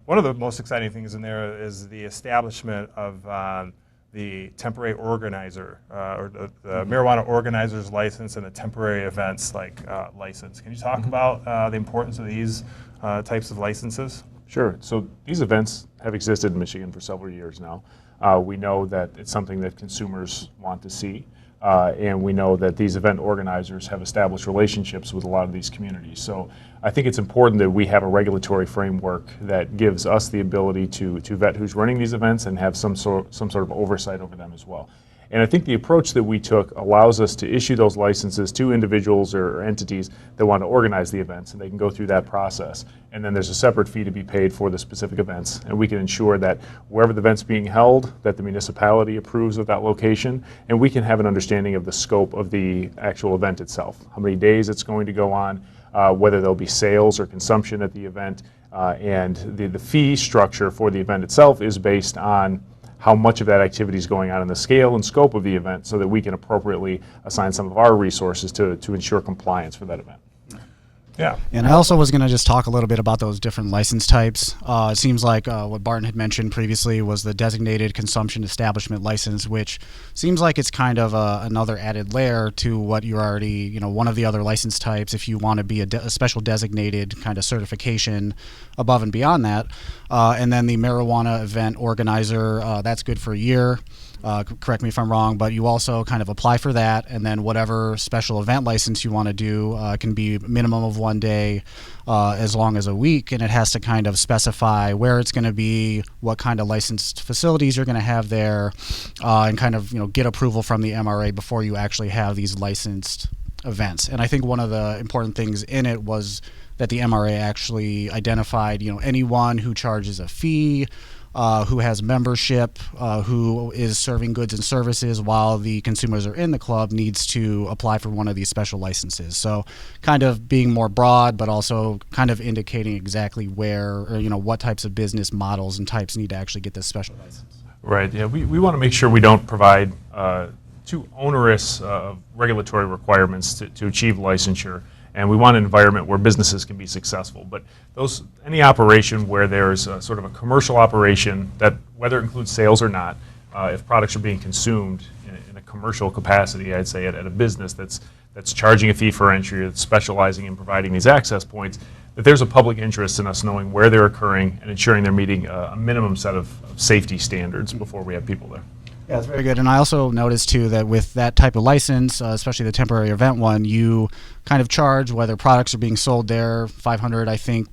One of the most exciting things in there is the establishment of the temporary organizer, or the marijuana organizer's license and the temporary events license. Can you talk about the importance of these types of licenses? Sure. So these events have existed in Michigan for several years now. We know that it's something that consumers want to see. And we know that these event organizers have established relationships with a lot of these communities. So I think it's important that we have a regulatory framework that gives us the ability to vet who's running these events and have some sort of oversight over them as well. And I think the approach that we took allows us to issue those licenses to individuals or entities that want to organize the events, and they can go through that process. And then there's a separate fee to be paid for the specific events, and we can ensure that wherever the event's being held, that the municipality approves of that location, and we can have an understanding of the scope of the actual event itself, how many days it's going to go on, whether there'll be sales or consumption at the event, and the fee structure for the event itself is based on how much of that activity is going on in the scale and scope of the event so that we can appropriately assign some of our resources to ensure compliance for that event. Yeah. And I also was going to just talk a little bit about those different license types. It seems like what Barton had mentioned previously was the designated consumption establishment license, which seems like it's kind of another added layer to what you're already, one of the other license types if you want to be a special designated kind of certification above and beyond that. And then the marijuana event organizer, that's good for a year. Correct me if I'm wrong, but you also kind of apply for that, and then whatever special event license you want to do can be minimum of 1 day, as long as a week, and it has to kind of specify where it's going to be, what kind of licensed facilities you're going to have there, and kind of get approval from the MRA before you actually have these licensed events. And I think one of the important things in it was that the MRA actually identified anyone who charges a fee, who has membership, who is serving goods and services while the consumers are in the club needs to apply for one of these special licenses. So kind of being more broad, but also kind of indicating exactly where or what types of business models and types need to actually get this special license. Right, yeah, we want to make sure we don't provide too onerous regulatory requirements to achieve licensure. And we want an environment where businesses can be successful. But any operation where there's sort of a commercial operation that, whether it includes sales or not, if products are being consumed in a commercial capacity, I'd say at a business that's charging a fee for entry, that's specializing in providing these access points, that there's a public interest in us knowing where they're occurring and ensuring they're meeting a minimum set of safety standards before we have people there. Yeah, that's very good. And I also noticed, too, that with that type of license, especially the temporary event one, you kind of charge whether products are being sold there, $500, I think,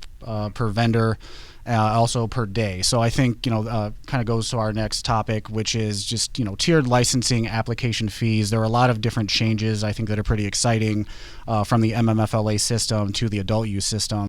per vendor, also per day. So I think, kind of goes to our next topic, which is just, tiered licensing application fees. There are a lot of different changes, I think, that are pretty exciting from the MMFLA system to the adult use system.